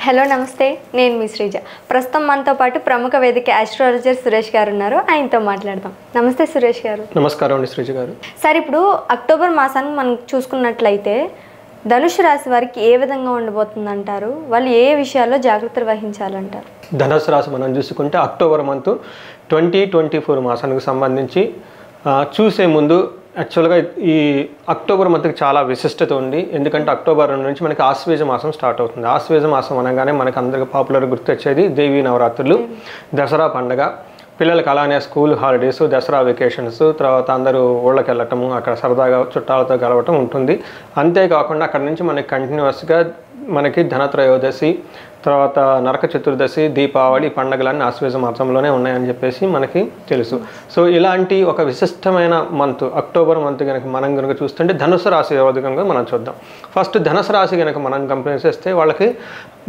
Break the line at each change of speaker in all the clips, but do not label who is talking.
Hello నమస్తే, నేను మీ శ్రీజ. ప్రస్తుతం మనతో పాటు ప్రముఖ వేదిక ఆస్ట్రాలజర్ సురేష్ గారు ఉన్నారు. ఆయనతో మాట్లాడదాం. నమస్తే సురేష్ గారు.
నమస్కారం అండి శ్రీజ గారు.
సార్, ఇప్పుడు అక్టోబర్ మాసాన్ని మనం చూసుకున్నట్లయితే ధనుసు రాశి వారికి ఏ విధంగా ఉండబోతుంది అంటారు? వాళ్ళు ఏ విషయాల్లో జాగ్రత్తలు వహించాలంటారు?
ధనుసు రాశి మనం చూసుకుంటే అక్టోబర్ మంత్ 2024 మాసానికి సంబంధించి చూసే ముందు యాక్చువల్గా ఈ అక్టోబర్ మంత్కి చాలా విశిష్టత ఉంది. ఎందుకంటే అక్టోబర్ నుంచి మనకి ఆశ్వేజ మాసం స్టార్ట్ అవుతుంది. ఆశ్వేజ మాసం అనగానే మనకు అందరికీ పాపులర్గా గుర్తొచ్చేది దేవీ నవరాత్రులు, దసరా పండుగ, పిల్లలకి అలానే స్కూల్ హాలిడేస్, దసరా వెకేషన్స్, తర్వాత అందరూ ఊళ్ళకి వెళ్ళటము, అక్కడ సరదాగా చుట్టాలతో కలవటం ఉంటుంది. అంతేకాకుండా అక్కడ నుంచి మనకి కంటిన్యూస్గా మనకి ధనత్రయోదశి, తర్వాత నరక చతుర్దశి, దీపావళి పండుగలన్నీ ఆశ్వేజ మాసంలోనే ఉన్నాయని చెప్పేసి మనకి తెలుసు. సో ఇలాంటి ఒక విశిష్టమైన మంత్ అక్టోబర్ మంత్ కనుక మనం కనుక చూస్తుంటే ధనుసు రాశి వ్యవధి కనుక మనం చూద్దాం. ఫస్ట్ ధనుసు రాశి కనుక మనం కంపేర్ చేస్తే వాళ్ళకి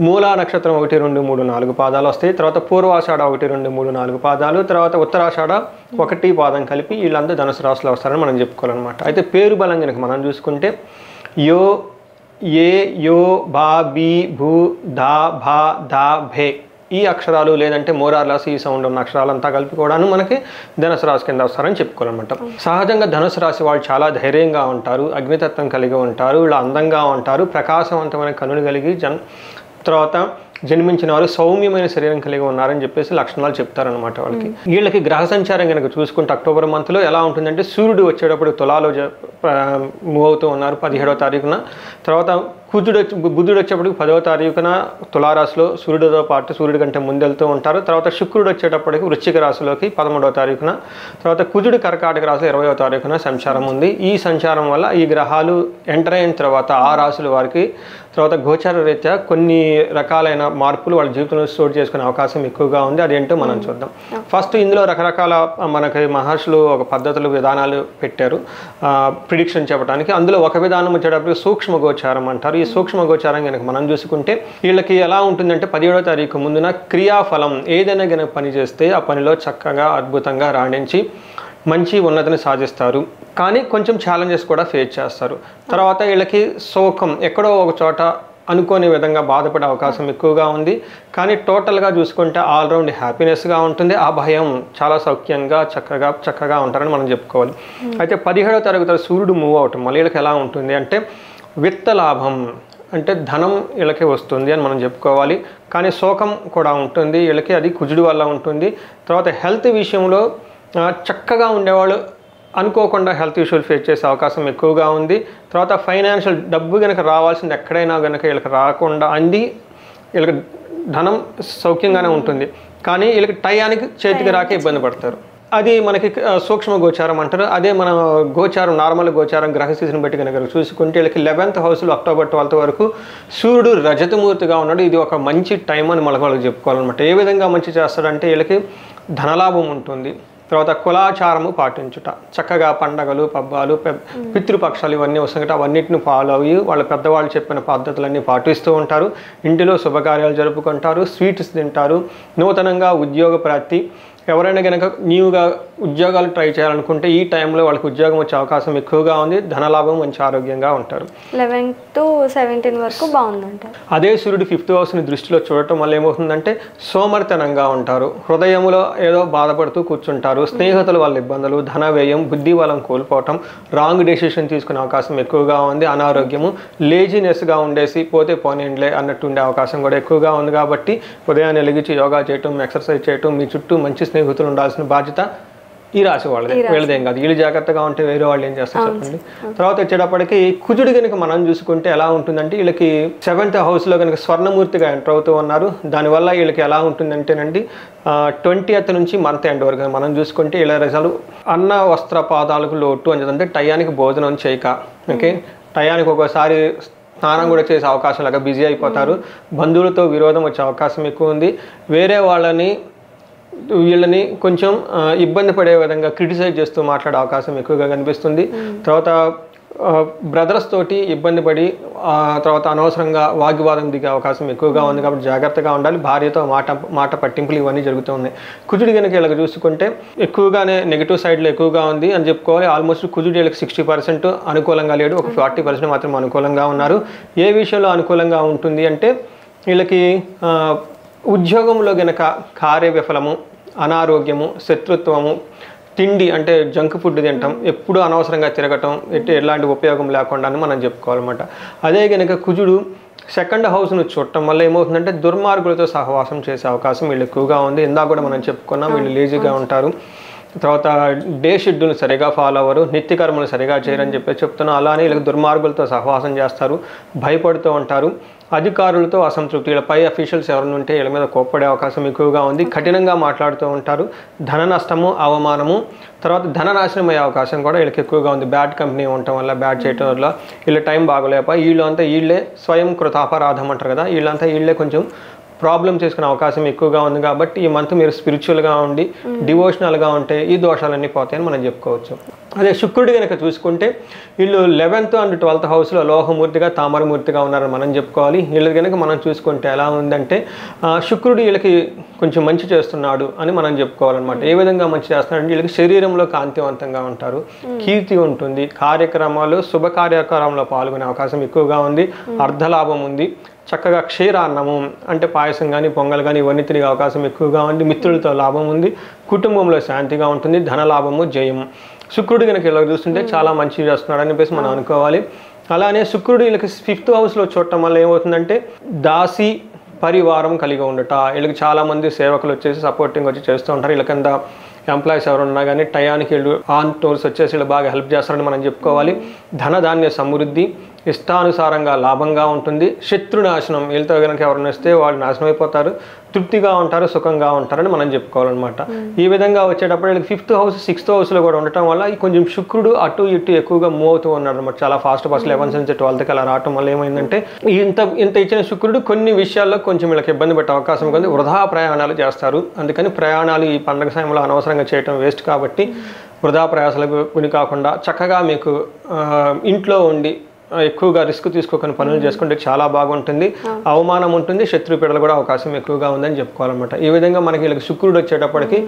మూలా నక్షత్రం 1, 2, 3, 4 పాదాలు వస్తాయి. తర్వాత పూర్వాషాఢ 1, 2, 3, 4 పాదాలు, తర్వాత ఉత్తరాషాఢ 1 పాదం కలిపి వీళ్ళందరూ ధనుసు రాశిలో వస్తారని మనం చెప్పుకోవాలన్నమాట. అయితే పేరు బలం కనుక మనం చూసుకుంటే యో, ఏ, యో, బా, బీ, భూ, దా, భా, దా, భే ఈ అక్షరాలు లేదంటే మోరార్లాస్ ఈ సౌండ్ ఉన్న అక్షరాలంతా కలిపి కూడాను మనకి ధనుసు రాశి కింద వస్తారని చెప్పుకోవాలన్నమాట. సహజంగా ధనుసు రాశి వాళ్ళు చాలా ధైర్యంగా ఉంటారు, అగ్నితత్వం కలిగి ఉంటారు, వీళ్ళు అందంగా ఉంటారు, ప్రకాశవంతమైన కనులు కలిగి తర్వాత జన్మించిన వారు సౌమ్యమైన శరీరం కలిగి ఉన్నారని చెప్పేసి లక్షణాలు చెప్తారనమాట వాళ్ళకి. వీళ్ళకి గ్రహ సంచారం కనుక చూసుకుంటే అక్టోబర్ మంత్లో ఎలా ఉంటుందంటే సూర్యుడు వచ్చేటప్పుడు తులాలో మూవ్ అవుతూ ఉన్నారు 17వ తారీఖున. తర్వాత బుధుడు వచ్చేప్పటికి 10వ తారీఖున తులారాశిలో సూర్యుడితో పాటు సూర్యుడి కంటే ముందెళ్తూ ఉంటారు. తర్వాత శుక్రుడు వచ్చేటప్పటికి వృశ్చిక రాశిలోకి 13వ తారీఖున, తర్వాత కుజుడు కర్కాటక రాశిలో 20వ తారీఖున సంచారం ఉంది. ఈ సంచారం వల్ల ఈ గ్రహాలు ఎంటర్ అయిన తర్వాత ఆ రాశుల వారికి తర్వాత గోచార రీత్యా కొన్ని రకాలైన మార్పులు వాళ్ళ జీవితంలో చోటు చేసుకునే అవకాశం ఎక్కువగా ఉంది. అదేంటో మనం చూద్దాం. ఫస్ట్ ఇందులో రకరకాల మనకి మహర్షులు ఒక పద్ధతులు విధానాలు పెట్టారు ప్రిడిక్షన్ చెప్పడానికి. అందులో ఒక విధానం వచ్చేటప్పటికి సూక్ష్మ గోచారం అంటారు. ఈ సూక్ష్మ గోచారం కనుక మనం చూసుకుంటే వీళ్ళకి ఎలా ఉంటుందంటే 17వ తారీఖు ముందున క్రియాఫలం ఏదైనా కనుక పని చేస్తే ఆ పనిలో చక్కగా అద్భుతంగా రాణించి మంచి ఉన్నతిని సాధిస్తారు. కానీ కొంచెం ఛాలెంజెస్ కూడా ఫేస్ చేస్తారు. తర్వాత వీళ్ళకి శోకం ఎక్కడో ఒక చోట అనుకోని విధంగా బాధపడే అవకాశం ఎక్కువగా ఉంది. కానీ టోటల్గా చూసుకుంటే ఆల్రౌండ్ హ్యాపీనెస్గా ఉంటుంది. ఆ భయం చాలా సౌఖ్యంగా చక్కగా ఉంటారని మనం చెప్పుకోవాలి. అయితే 17వ తరగతి సూర్యుడు మూవ్ అవటం మళ్ళీ వీళ్ళకి ఎలా ఉంటుంది అంటే విత్త లాభం అంటే ధనం వీళ్ళకి వస్తుంది అని మనం చెప్పుకోవాలి. కానీ శోకం కూడా ఉంటుంది వీళ్ళకి, అది కుజుడు వల్ల ఉంటుంది. తర్వాత హెల్త్ విషయంలో చక్కగా ఉండేవాళ్ళు అనుకోకుండా హెల్త్ ఇష్యూలు ఫేస్ చేసే అవకాశం ఎక్కువగా ఉంది. తర్వాత ఫైనాన్షియల్ డబ్బు కనుక రావాల్సింది ఎక్కడైనా కనుక వీళ్ళకి రాకుండా అంది వీళ్ళకి ధనం సౌఖ్యంగానే ఉంటుంది. కానీ వీళ్ళకి టయానికి చేతికి రాక ఇబ్బంది పడతారు. అది మనకి సూక్ష్మ గోచారం అంటారు. అదే మన గోచారం నార్మల్ గోచారం గ్రహస్థితిని బట్టి కనుక చూసుకుంటే వీళ్ళకి 11th హౌస్లో అక్టోబర్ 12th వరకు సూర్యుడు రజతమూర్తిగా ఉన్నాడు. ఇది ఒక మంచి టైం అని వాళ్ళకి చెప్పుకోవాలన్నమాట. ఏ విధంగా మంచి చేస్తాడంటే వీళ్ళకి ధనలాభం ఉంటుంది. తర్వాత కులాచారము పాటించుట, చక్కగా పండగలు పబ్బాలు పితృపక్షాలు ఇవన్నీ వస్తాయి. అవన్నిటిని ఫాలో అయ్యి వాళ్ళ పెద్దవాళ్ళు చెప్పిన పద్ధతులన్నీ పాటిస్తూ ఉంటారు. ఇంటిలో శుభకార్యాలు జరుపుకుంటారు, స్వీట్స్ తింటారు. నూతనంగా ఉద్యోగ ప్రాప్తి, ఎవరైనా కనుక న్యూగా ఉద్యోగాలు ట్రై చేయాలనుకుంటే ఈ టైంలో వాళ్ళకి ఉద్యోగం వచ్చే అవకాశం ఎక్కువగా ఉంది. ధనలాభం, మంచి ఆరోగ్యంగా ఉంటారు.
11 to 17 వరకు బాగుందంటారు.
అదే సూర్యుడు 5th హౌస్ని దృష్టిలో చూడటం వల్ల ఏమవుతుందంటే సోమరితనంగా ఉంటారు, హృదయంలో ఏదో బాధపడుతూ కూర్చుంటారు, స్నేహితుల వల్ల ఇబ్బందులు, ధన వ్యయం, బుద్ధి బలం కోల్పోవటం, రాంగ్ డెసిషన్ తీసుకునే అవకాశం ఎక్కువగా ఉంది. అనారోగ్యము, లేజినెస్గా ఉండేసి పోతే పోనీండ్లే అన్నట్టు ఉండే అవకాశం కూడా ఎక్కువగా ఉంది. కాబట్టి ఉదయాన్నే లెగిచి యోగా చేయటం, ఎక్సర్సైజ్ చేయటం, మీ చుట్టూ మంచి స్నేహితులు ఉండాల్సిన బాధ్యత ఈ రాశి వాళ్ళది, వీళ్ళదేం కాదు. వీళ్ళు జాగ్రత్తగా ఉంటే వేరే వాళ్ళు ఏం చేస్తారు చెప్పండి. తర్వాత వచ్చేటప్పటికి కుజుడు కనుక మనం చూసుకుంటే ఎలా ఉంటుందంటే వీళ్ళకి 7th హౌస్లో కనుక స్వర్ణమూర్తిగా ఎంటర్ అవుతూ ఉన్నారు. దానివల్ల వీళ్ళకి ఎలా ఉంటుందంటేనండి 20th నుంచి మంత్ ఎండ్ వరకు మనం చూసుకుంటే వీళ్ళ రిజల్ట్ అన్న వస్త్ర పాదాలకు లోటు అని అంటే టయానికి భోజనం చేయక, ఓకే, టయానికి ఒకసారి స్నానం కూడా చేసే అవకాశం లేక బిజీ అయిపోతారు. బంధువులతో విరోధం వచ్చే అవకాశం ఎక్కువ ఉంది. వేరే వీళ్ళని కొంచెం ఇబ్బంది పడే విధంగా క్రిటిసైజ్ చేస్తూ మాట్లాడే అవకాశం ఎక్కువగా కనిపిస్తుంది. తర్వాత బ్రదర్స్ తోటి ఇబ్బంది పడి తర్వాత అనవసరంగా వాగ్వాదం దిగే అవకాశం ఎక్కువగా ఉంది. కాబట్టి జాగ్రత్తగా ఉండాలి. భార్యతో మాట పట్టింపులు ఇవన్నీ జరుగుతూ ఉన్నాయి. కుజుడి కనుక ఇలా చూసుకుంటే ఎక్కువగానే నెగిటివ్ సైడ్లో ఎక్కువగా ఉంది అని చెప్పుకోవాలి. ఆల్మోస్ట్ కుజుడి వీళ్ళకి 60% అనుకూలంగా లేడు, ఒక 40% మాత్రం అనుకూలంగా ఉన్నారు. ఏ విషయంలో అనుకూలంగా ఉంటుంది అంటే వీళ్ళకి ఉద్యోగంలో గనక కార్య విఫలము, అనారోగ్యము, శత్రుత్వము, తిండి అంటే జంక్ ఫుడ్ తినటం, ఎప్పుడు అనవసరంగా తిరగటం, ఎలాంటి ఉపయోగం లేకుండా అని మనం చెప్పుకోవాలన్నమాట. అదే కనుక కుజుడు సెకండ్ హౌస్ను చూడటం వల్ల ఏమవుతుందంటే దుర్మార్గులతో సహవాసం చేసే అవకాశం వీళ్ళు ఎక్కువగా ఉంది. ఇందాక కూడా మనం చెప్పుకున్నాం, వీళ్ళు లేజీగా ఉంటారు, తర్వాత డే షెడ్యూల్ సరిగా ఫాలో అవ్వరు, నిత్యకర్మలు సరిగా చేయరని చెప్తున్నాం. అలానే వీళ్ళకి దుర్మార్గులతో సహవాసం చేస్తారు, భయపడుతూ ఉంటారు, అధికారులతో అసంతృప్తి, వీళ్ళ పై అఫీషియల్స్ ఎవరైనా ఉంటే వీళ్ళ మీద కోప్పడే అవకాశం ఎక్కువగా ఉంది, కఠినంగా మాట్లాడుతూ ఉంటారు, ధన నష్టము, అవమానము, తర్వాత ధననాశనం అయ్యే అవకాశం కూడా వీళ్ళకి ఎక్కువగా ఉంది. బ్యాడ్ కంపెనీ ఉండటం వల్ల, బ్యాడ్ చేయటం వల్ల వీళ్ళ టైం బాగోలేక వీళ్ళే స్వయం కృతాపరాధం అంటారు కదా, వీళ్ళే కొంచెం ప్రాబ్లం చేసుకునే అవకాశం ఎక్కువగా ఉంది. కాబట్టి ఈ మంత్ మీరు స్పిరిచువల్గా ఉండి డివోషనల్గా ఉంటే ఈ దోషాలన్నీ పోతాయని మనం చెప్పుకోవచ్చు. అదే శుక్రుడు కనుక చూసుకుంటే వీళ్ళు 11th and 12th హౌస్లో లోహమూర్తిగా, తామరమూర్తిగా ఉన్నారని మనం చెప్పుకోవాలి. వీళ్ళకి కనుక మనం చూసుకుంటే ఎలా ఉందంటే శుక్రుడు వీళ్ళకి కొంచెం మంచి చేస్తున్నాడు అని మనం చెప్పుకోవాలన్నమాట. ఏ విధంగా మంచి చేస్తున్నాడంటే వీళ్ళకి శరీరంలో కాంతివంతంగా ఉంటారు, కీర్తి ఉంటుంది, కార్యక్రమాలు శుభ కార్యక్రమంలో పాల్గొనే అవకాశం ఎక్కువగా ఉంది, అర్ధలాభం ఉంది, చక్కగా క్షీరాన్నము అంటే పాయసం కానీ పొంగల్ కానీ ఇవన్నీ తిరిగే అవకాశం ఎక్కువగా ఉంది, మిత్రులతో లాభం ఉంది, కుటుంబంలో శాంతిగా ఉంటుంది, ధనలాభము, జయము. శుక్రుడు కనుక ఇలా చూస్తుంటే చాలా మంచి చేస్తున్నాడు అని చెప్పేసి మనం అనుకోవాలి. అలానే శుక్రుడు వీళ్ళకి 5th హౌస్లో చూడటం వల్ల ఏమవుతుందంటే దాసి పరివారం కలిగి ఉండట, వీళ్ళకి చాలామంది సేవకులు వచ్చేసి సపోర్టింగ్ వచ్చి చేస్తూ ఉంటారు. వీళ్ళ కింద ఎంప్లాయీస్ ఎవరు ఉన్నా కానీ టయానికి వీళ్ళు ఆన్ టూర్స్ వచ్చేసి వీళ్ళు బాగా హెల్ప్ చేస్తారని మనం చెప్పుకోవాలి. ధనధాన్య సమృద్ధి, ఇష్టానుసారంగా లాభంగా ఉంటుంది, శత్రునాశనం, వీళ్ళతో కనుక ఎవరైనా వస్తే వాళ్ళు నాశనం అయిపోతారు, తృప్తిగా ఉంటారు, సుఖంగా ఉంటారని మనం చెప్పుకోవాలన్నమాట. ఈ విధంగా వచ్చేటప్పుడు వీళ్ళకి 5th హౌస్ 6th హౌస్లో కూడా ఉండటం వల్ల కొంచెం శుక్రుడు అటు ఇటు ఎక్కువగా మూవ్ అవుతూ ఉన్నాడు అనమాట. చాలా ఫాస్ట్ 11th నుంచి 12th అలా రావటం వల్ల ఏమైందంటే ఇంత ఇచ్చిన శుక్రుడు కొన్ని విషయాల్లో కొంచెం వీళ్ళకి ఇబ్బంది పెట్టే అవకాశం ఉంది, వృధా ప్రయాణాలు చేస్తారు. అందుకని ప్రయాణాలు ఈ పండగ సమయంలో అనవసరంగా చేయటం వేస్ట్. కాబట్టి వృధా ప్రయాసాలకు గురి కాకుండా చక్కగా మీకు ఇంట్లో ఉండి ఎక్కువగా రిస్క్ తీసుకోకుండా పనులు చేసుకుంటే చాలా బాగుంటుంది, అవమానం ఉంటుంది, శత్రుపీడలు కూడా అవకాశం ఎక్కువగా ఉందని చెప్పుకోవాలన్నమాట. ఈ విధంగా మనకి వీళ్ళకి శుక్రుడు వచ్చేటప్పటికి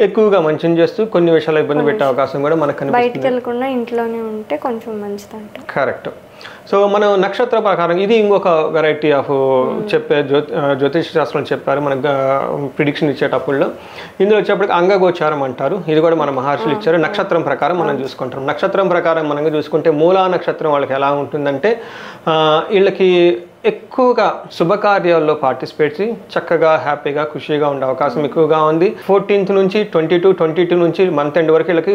ఎక్కువగా మంచిని చేస్తూ కొన్ని విషయాలు ఇబ్బంది పెట్టే అవకాశం కూడా మనకు
బయటికి వెళ్ళకుండా ఇంట్లోనే ఉంటే కొంచెం మంచిదంట.
కరెక్ట్. సో మనం నక్షత్ర ప్రకారం ఇది ఇంకొక వెరైటీ ఆఫ్ చెప్పే జ్యోతిష శాస్త్రం చెప్పారు మనకు ప్రిడిక్షన్ ఇచ్చేటప్పుడు. ఇందులో వచ్చేప్పటికి అంగగోచారం అంటారు, ఇది కూడా మన మహర్షులు ఇచ్చారు. నక్షత్రం ప్రకారం మనం చూసుకుంటాం. నక్షత్రం ప్రకారం మనం చూసుకుంటే మూలా నక్షత్రం వాళ్ళకి ఎలా ఉంటుందంటే వీళ్ళకి ఎక్కువగా శుభకార్యాల్లో పార్టిసిపేట్ చేసి చక్కగా హ్యాపీగా ఖుషీగా ఉండే అవకాశం ఎక్కువగా ఉంది. 14th నుంచి 22 నుంచి మంత్ ఎండ్ వరకు వీళ్ళకి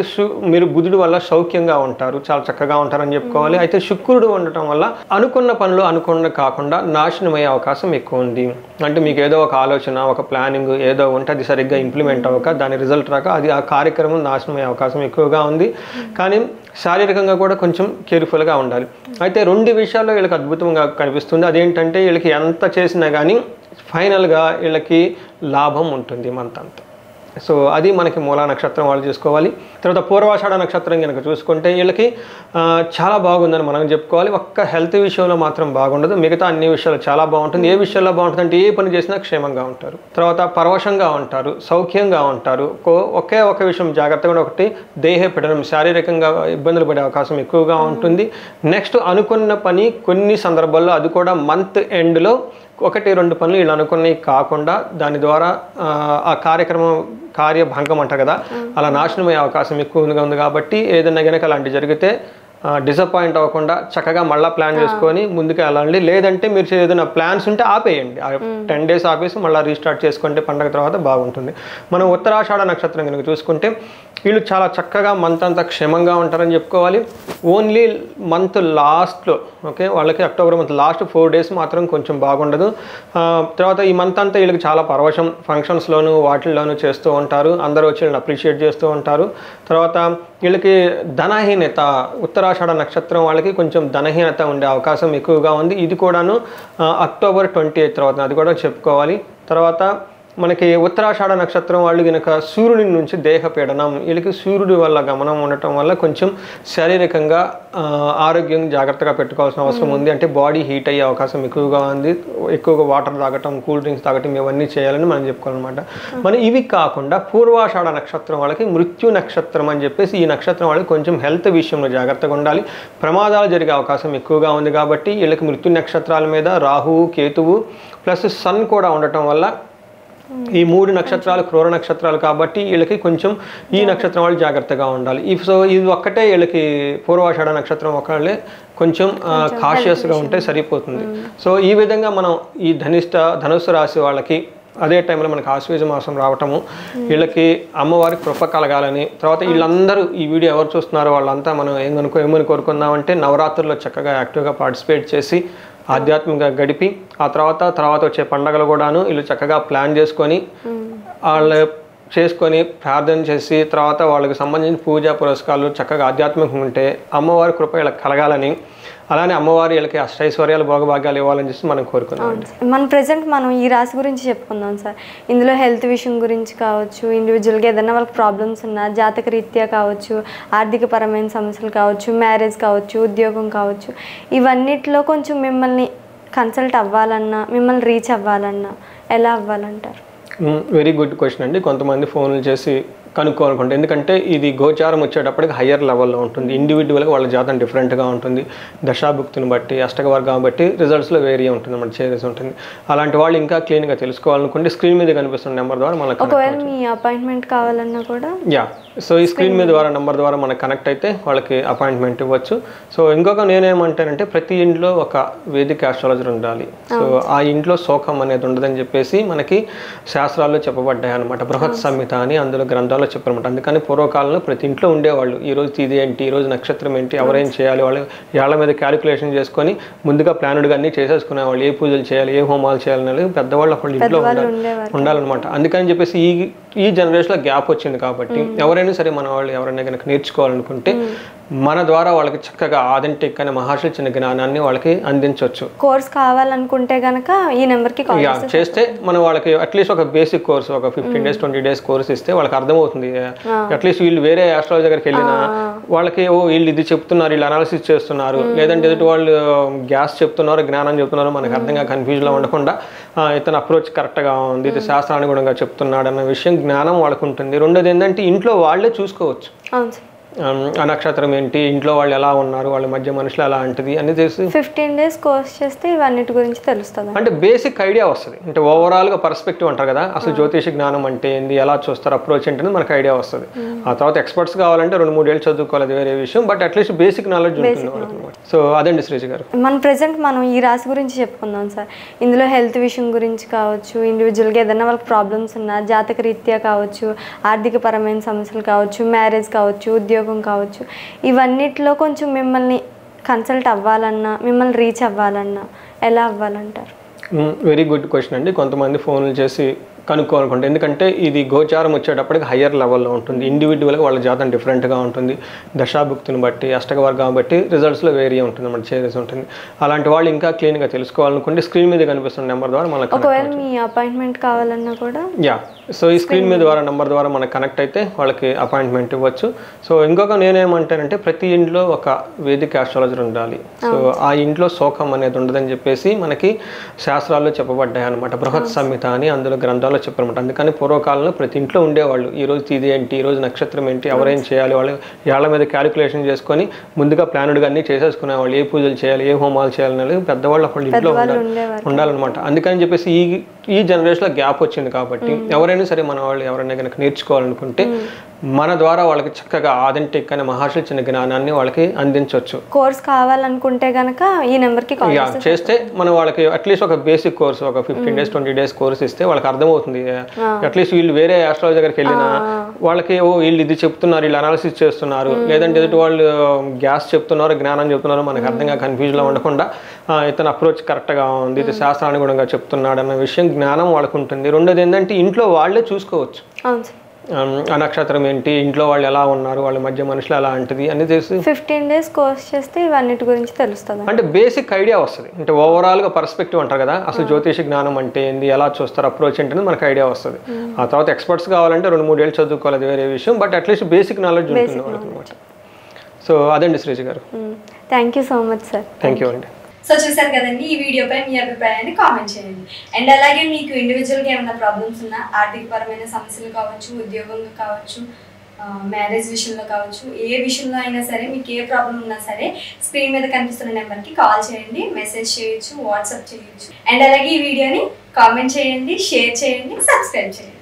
మీరు బుధుడు వల్ల సౌఖ్యంగా ఉంటారు, చాలా చక్కగా ఉంటారని చెప్పుకోవాలి. అయితే శుక్రుడు ఉండటం వల్ల అనుకున్న పనులు అనుకున్న కాకుండా నాశనమయ్యే అవకాశం ఎక్కువ ఉంది. అంటే మీకు ఏదో ఒక ఆలోచన, ఒక ప్లానింగ్ ఏదో ఉంటే అది సరిగ్గా ఇంప్లిమెంట్ అవ్వక దాని రిజల్ట్ రాక అది ఆ కార్యక్రమం నాశనమయ్యే అవకాశం ఎక్కువగా ఉంది. కానీ శారీరకంగా కూడా కొంచెం కేర్ఫుల్గా ఉండాలి. అయితే 2 విషయాల్లో వీళ్ళకి అద్భుతంగా కనిపిస్తుంది. అదేంటంటే వీళ్ళకి ఎంత చేసినా కానీ ఫైనల్గా వీళ్ళకి లాభం ఉంటుంది మంత్ అంతా. సో అది మనకి మూలా నక్షత్రం వాళ్ళు చూసుకోవాలి. తర్వాత పూర్వాషాఢ నక్షత్రం కనుక చూసుకుంటే వీళ్ళకి చాలా బాగుందని మనం చెప్పుకోవాలి. ఒక్క హెల్త్ విషయంలో మాత్రం బాగుండదు, మిగతా అన్ని విషయాలు చాలా బాగుంటుంది. ఏ విషయాల్లో బాగుంటుంది అంటే ఏ పని చేసినా క్షేమంగా ఉంటారు, తర్వాత పరవశంగా ఉంటారు, సౌఖ్యంగా ఉంటారు. ఒకే ఒక విషయం జాగ్రత్తగా, ఒకటి దేహ పీడనం, శారీరకంగా ఇబ్బందులు పడే అవకాశం ఎక్కువగా ఉంటుంది. నెక్స్ట్ అనుకున్న పని కొన్ని సందర్భాల్లో అది కూడా మంత్ ఎండ్లో 1-2 పనులు వీళ్ళు అనుకున్నవి కాకుండా దాని ద్వారా ఆ కార్యభంగం అంటారు కదా, అలా నాశనమయ్యే అవకాశం ఎక్కువగా ఉంది. కాబట్టి ఏదైనా కనుక అలాంటి జరిగితే డిసప్పాయింట్ అవ్వకుండా చక్కగా మళ్ళీ ప్లాన్ చేసుకొని ముందుకు వెళ్ళండి. లేదంటే మీరు ఏదైనా ప్లాన్స్ ఉంటే ఆపేయండి, 10 days ఆపేసి మళ్ళీ రీస్టార్ట్ చేసుకుంటే పండగ తర్వాత బాగుంటుంది. మనం ఉత్తరాషాఢ నక్షత్రం కనుక చూసుకుంటే వీళ్ళు చాలా చక్కగా మంత్ అంతా క్షేమంగా ఉంటారని చెప్పుకోవాలి. ఓన్లీ మంత్ లాస్ట్లో వాళ్ళకి అక్టోబర్ మంత్ లాస్ట్ 4 days మాత్రం కొంచెం బాగుండదు. తర్వాత ఈ మంత్ అంతా వీళ్ళకి చాలా పరవశం, ఫంక్షన్స్లోనూ వాటిల్లోనూ చేస్తూ ఉంటారు, అందరూ వచ్చి వీళ్ళని అప్రిషియేట్ చేస్తూ ఉంటారు. తర్వాత వీళ్ళకి ధనహీనత, ఉత్తరాషాఢ నక్షత్రం వాళ్ళకి కొంచెం ధనహీనత ఉండే అవకాశం ఎక్కువగా ఉంది. ఇది కూడాను అక్టోబర్ 28 తర్వాత అది కూడా చెప్పుకోవాలి. తర్వాత మనకి ఉత్తరాషాఢ నక్షత్రం వాళ్ళు కనుక సూర్యుడి నుంచి దేహపీడనం, వీళ్ళకి సూర్యుడి వల్ల గమనం ఉండటం వల్ల కొంచెం శారీరకంగా ఆరోగ్యం జాగ్రత్తగా పెట్టుకోవాల్సిన అవసరం ఉంది. అంటే బాడీ హీట్ అయ్యే అవకాశం ఎక్కువగా ఉంది. ఎక్కువగా వాటర్ తాగటం, కూల్ డ్రింక్స్ తాగటం ఇవన్నీ చేయాలని మనం చెప్పుకోవాలన్నమాట. మరి ఇవి కాకుండా పూర్వాషాఢ నక్షత్రం వాళ్ళకి మృత్యు నక్షత్రం అని చెప్పేసి ఈ నక్షత్రం వాళ్ళకి కొంచెం హెల్త్ విషయంలో జాగ్రత్తగా ఉండాలి. ప్రమాదాలు జరిగే అవకాశం ఎక్కువగా ఉంది కాబట్టి వీళ్ళకి మృత్యు నక్షత్రాల మీద రాహువు, కేతువు ప్లస్ సన్ కూడా ఉండటం వల్ల ఈ 3 నక్షత్రాలు క్రూర నక్షత్రాలు కాబట్టి వీళ్ళకి కొంచెం ఈ నక్షత్రం వాళ్ళు జాగ్రత్తగా ఉండాలి. సో ఇది ఒక్కటే వీళ్ళకి పూర్వాషాఢ నక్షత్రం ఒకళ్ళే కొంచెం కాషియస్గా ఉంటే సరిపోతుంది. సో ఈ విధంగా మనం ఈ ధనుస్సు రాశి వాళ్ళకి అదే టైంలో మనకి ఆశ్వేజ మాసం రావటము, వీళ్ళకి అమ్మవారికి కృప కలగాలని, తర్వాత వీళ్ళందరూ ఈ వీడియో ఎవరు చూస్తున్నారో వాళ్ళంతా మనం ఏమని కోరుకుందామంటే నవరాత్రుల్లో చక్కగా యాక్టివ్గా పార్టిసిపేట్ చేసి ఆధ్యాత్మికంగా గడిపి ఆ తర్వాత వచ్చే పండగలు కూడాను వీళ్ళు చక్కగా ప్లాన్ చేసుకొని వాళ్ళు చేసుకొని ప్రార్థన చేసి తర్వాత వాళ్ళకి సంబంధించిన పూజా పురస్కారాలు చక్కగా ఆధ్యాత్మికంగా ఉంటే అమ్మవారి కృప వీళ్ళకి కలగాలని, అలానే అమ్మవారి వీళ్ళకి అష్టైశ్వర్యాలు భోగభాగ్యాలు ఇవ్వాలని చెప్పి మనం కోరుకుందాం.
మనం ఈ రాశి గురించి చెప్పుకుందాం సార్. ఇందులో హెల్త్ విషయం గురించి కావచ్చు, ఇండివిజువల్గా ఏదైనా వాళ్ళకి ప్రాబ్లమ్స్ ఉన్నా, జాతక రీత్యా కావచ్చు, ఆర్థికపరమైన సమస్యలు కావచ్చు, మ్యారేజ్ కావచ్చు, ఉద్యోగం కావచ్చు, ఇవన్నిటిలో కొంచెం మిమ్మల్ని కన్సల్ట్ అవ్వాలన్నా, మిమ్మల్ని రీచ్ అవ్వాలన్నా ఎలా అవ్వాలంటారు?
వెరీ గుడ్ క్వశ్చన్ అండి. కొంతమంది ఫోన్లు చేసి కనుక్కోవాలనుకుంటే, ఎందుకంటే ఇది గోచారం వచ్చేటప్పటికి హయ్యర్ లెవెల్లో ఉంటుంది. ఇండివిజువల్గా వాళ్ళ జాతకం డిఫరెంట్గా ఉంటుంది. దశాభుక్తిని బట్టి, అష్టకవర్గం బట్టి రిజల్ట్స్లో వేరీ ఉంటుంది, మన చేంజెస్ ఉంటుంది. అలాంటి వాళ్ళు ఇంకా క్లీన్గా తెలుసుకోవాలనుకుంటే స్క్రీన్ మీద కనిపిస్తున్న నెంబర్ ద్వారా మనకు
ఒకవేళ మీ అపాయింట్మెంట్ కావాలన్నా కూడా
సో ఈ స్క్రీన్ మీద నెంబర్ ద్వారా మనకు కనెక్ట్ అయితే వాళ్ళకి అపాయింట్మెంట్ ఇవ్వచ్చు. సో ఇంకొక నేనేమంటానంటే ప్రతి ఇంట్లో ఒక వేదిక ఆస్ట్రాలజర్ ఉండాలి. సో ఆ ఇంట్లో శోకం అనేది ఉండదని చెప్పేసి మనకి శాస్త్రాల్లో చెప్పబడ్డాయి అనమాట. బృహత్ సంహిత అని అందులో గ్రంథాల్లో చెప్పారన్నమాట. అందుకని పూర్వకాలంలో ప్రతి ఇంట్లో ఉండేవాళ్ళు ఈ రోజు తిథి ఏంటి, ఈ రోజు నక్షత్రం ఏంటి, ఎవరేం చేయాలి, వాళ్ళు ఏళ్ల మీద క్యాలిక్యులేషన్ చేసుకొని ముందుగా ప్లానుడ్గా అన్ని చేసేసుకునేవాళ్ళు. ఏ పూజలు చేయాలి, ఏ హోమాలు చేయాలి పెద్దవాళ్ళు అప్పుడు ఇంట్లో ఉండాలన్నమాట. అందుకని చెప్పేసి ఈ జనరేషన్లో గ్యాప్ వచ్చింది కాబట్టి ఎవరైనా సరే మన వాళ్ళు ఎవరైనా కనుక నేర్చుకోవాలనుకుంటే మన ద్వారా వాళ్ళకి చక్కగా ఆథెంటిక్ అనే మహర్షులు చిన్న జ్ఞానాన్ని వాళ్ళకి అందించవచ్చు.
కోర్స్ కావాలనుకుంటే కనుక ఈ నెంబర్కి
చేస్తే మనం వాళ్ళకి అట్లీస్ట్ ఒక బేసిక్ కోర్స్ ఒక 15 days 20 days కోర్స్ ఇస్తే వాళ్ళకి అర్థమవుతుంది. అట్లీస్ట్ వీళ్ళు వేరే ఆస్ట్రాలజీ దగ్గరికి వెళ్ళినా వాళ్ళకి వీళ్ళు ఇది చెప్తున్నారు, వీళ్ళు అనాలిసిస్ చేస్తున్నారు, లేదంటే ఎదుటి వాళ్ళు గ్యాస్ చెప్తున్నారు, జ్ఞానం చెప్తున్నారు, మనకు అర్థంగా కన్ఫ్యూజ్లో ఉండకుండా ఇతను అప్రోచ్ కరెక్ట్గా ఉంది, ఇది శాస్త్రానుగుణంగా చెప్తున్నాడు అన్న విషయం జ్ఞానం వాళ్ళకు ఉంటుంది. రెండోది ఏంటంటే ఇంట్లో వాళ్ళే చూసుకోవచ్చు ఆ నక్షత్రం ఏంటి, ఇంట్లో వాళ్ళు ఎలా ఉన్నారు, వాళ్ళ మధ్య మనుషులు ఎలా అంటది అని తెలిసి
15 days కోర్స్ చేస్తే ఇవన్నిటి గురించి తెలుస్తుంది.
అంటే బేసిక్ ఐడియా వస్తుంది. అంటే ఓవరాల్గా పర్స్పెక్టివ్ అంటారు కదా, అసలు జ్యోతిష జ్ఞానం అంటే ఏంది, ఎలా చూస్తారు, అప్రోచ్ ఏంటనేది మనకు ఐడియా వస్తుంది. ఆ తర్వాత ఎక్స్పర్ట్స్ కావాలంటే 2-3 ఏళ్ళు చదువుకోవాలి, అది వేరే విషయం. బట్ అట్లీస్ట్ బేసిక్ నాలెడ్జ్ ఉంటుంది. సో అదండి శ్రీజ గారు.
మనం ఈ రాశి గురించి చెప్పుకుందాం సార్. ఇందులో హెల్త్ విషయం గురించి కావచ్చు, ఇండివిజువల్గా ఏదైనా వాళ్ళకి ప్రాబ్లమ్స్ ఉన్నా, జాతక రీత్యా కావచ్చు, ఆర్థికపరమైన సమస్యలు కావచ్చు, మ్యారేజ్ కావచ్చు, ఉద్యోగం కావచ్చు, ఇవన్నిటిలో కొంచెం మిమ్మల్ని కన్సల్ట్ అవ్వాలన్నా, మిమ్మల్ని రీచ్ అవ్వాలన్నా ఎలా అవ్వాలంటారు?
వెరీ గుడ్ క్వశ్చన్ అండి. కొంతమంది ఫోన్లు చేసి కనుక్కోవాలనుకుంటే, ఎందుకంటే ఇది గోచారం వచ్చేటప్పటికి హయ్యర్ లెవెల్లో ఉంటుంది. ఇండివిజువల్గా వాళ్ళ జాతకం డిఫరెంట్గా ఉంటుంది. దశాభుక్తిని బట్టి, అష్టకవర్గం బట్టి రిజల్ట్స్లో వేరీ ఉంటుంది, మన చేంజెస్ ఉంటుంది. అలాంటి వాళ్ళు ఇంకా క్లీన్గా తెలుసుకోవాలనుకుంటే స్క్రీన్ మీద కనిపిస్తున్న నెంబర్ ద్వారా మనకు
ఒకవేళ మీ అపాయింట్మెంట్ కావాలన్నా కూడా
సో ఈ స్క్రీన్ మీద నెంబర్ ద్వారా మనకు కనెక్ట్ అయితే వాళ్ళకి అపాయింట్మెంట్ ఇవ్వచ్చు. సో ఇంకొక నేనేమంటానంటే ప్రతి ఇంట్లో ఒక వేదిక ఆస్ట్రాలజర్ ఉండాలి. సో ఆ ఇంట్లో శోకం అనేది ఉండదని చెప్పేసి మనకి శాస్త్రాల్లో చెప్పబడ్డాయి అనమాట. బృహత్ సంహిత అని అందులో గ్రంథాల్లో చెప్పారన్నమాట. అందుకని పూర్వకాలంలో ప్రతి ఇంట్లో ఉండేవాళ్ళు ఈ రోజు తిథి ఏంటి, ఈ రోజు నక్షత్రం ఏంటి, ఎవరేం చేయాలి, వాళ్ళు ఏళ్ల మీద క్యాలిక్యులేషన్ చేసుకొని ముందుగా ప్లానుడ్గా అన్ని చేసేసుకునేవాళ్ళు. ఏ పూజలు చేయాలి, ఏ హోమాలు చేయాలి పెద్దవాళ్ళు అప్పుడు ఇంట్లో ఉండాలన్నమాట. అందుకని చెప్పేసి ఈ జనరేషన్లో గ్యాప్ వచ్చింది కాబట్టి ఎవరైనా సరే మన వాళ్ళు ఎవరైనా కనుక నేర్చుకోవాలనుకుంటే మన ద్వారా వాళ్ళకి చక్కగా ఆథెంటిక్ అనే మహర్షులు చిన్న జ్ఞానాన్ని వాళ్ళకి అందించవచ్చు.
కోర్స్ కావాలనుకుంటే కనుక ఈ నెంబర్కి
చేస్తే మనం వాళ్ళకి అట్లీస్ట్ ఒక బేసిక్ కోర్స్ ఒక 15 days 20 days కోర్స్ ఇస్తే వాళ్ళకి అర్థమవుతుంది. అట్లీస్ట్ వీళ్ళు వేరే ఆస్ట్రాలజీ దగ్గరికి వెళ్ళినా వాళ్ళకి వీళ్ళు ఇది చెప్తున్నారు, వీళ్ళు అనాలిసిస్ చేస్తున్నారు, లేదంటే ఎదుటి వాళ్ళు గ్యాస్ చెప్తున్నారు, జ్ఞానం చెప్తున్నారు, మనకు అర్థంగా కన్ఫ్యూజ్లో ఉండకుండా ఇతను అప్రోచ్ కరెక్ట్గా ఉంది, ఇది శాస్త్రానుగుణంగా చెప్తున్నాడు అన్న విషయం జ్ఞానం వాళ్ళకు ఉంటుంది. రెండోది ఏంటంటే ఇంట్లో వాళ్ళే చూసుకోవచ్చు. ఆ నక్షత్రం ఏంటి, ఇంట్లో వాళ్ళు ఎలా ఉన్నారు, వాళ్ళ మధ్య మనుషులు ఎలా ఉంటుంది అని తెలిసి
15 days కోర్స్ చేస్తే ఇవన్నిటి గురించి తెలుస్తుంది.
అంటే బేసిక్ ఐడియా వస్తుంది. అంటే ఓవరాల్గా పర్స్పెక్టివ్ అంటారు కదా, అసలు జ్యోతిష జ్ఞానం అంటే ఏంది, ఎలా చూస్తారు, అప్రోచ్ ఏంటనేది మనకు ఐడియా వస్తుంది. ఆ తర్వాత ఎక్స్పర్ట్స్ కావాలంటే 2-3 ఏళ్ళు చదువుకోవాలి, అది వేరే విషయం. బట్ అట్లీస్ట్ బేసిక్ నాలెడ్జ్ ఉంటుంది వాళ్ళకి అనమాట. సో అదండి శ్రీజ గారు.
Thank you so much sir.
Thank you అండి.
సో చూసారు కదండి, ఈ వీడియోపై మీ అభిప్రాయాన్ని కామెంట్ చేయండి. అండ్ అలాగే మీకు ఇండివిజువల్గా ఏమైనా ప్రాబ్లమ్స్ ఉన్నా, ఆర్థికపరమైన సమస్యలు కావచ్చు, ఉద్యోగంగా కావచ్చు, మ్యారేజ్ విషయంలో కావచ్చు, ఏ విషయంలో అయినా సరే మీకు ఏ ప్రాబ్లం ఉన్నా సరే స్క్రీన్ మీద కనిపిస్తున్న నెంబర్కి కాల్ చేయండి, మెసేజ్ చేయొచ్చు, వాట్సాప్ చేయొచ్చు. అండ్ అలాగే ఈ వీడియోని కామెంట్ చేయండి, షేర్ చేయండి, సబ్స్క్రైబ్ చేయండి.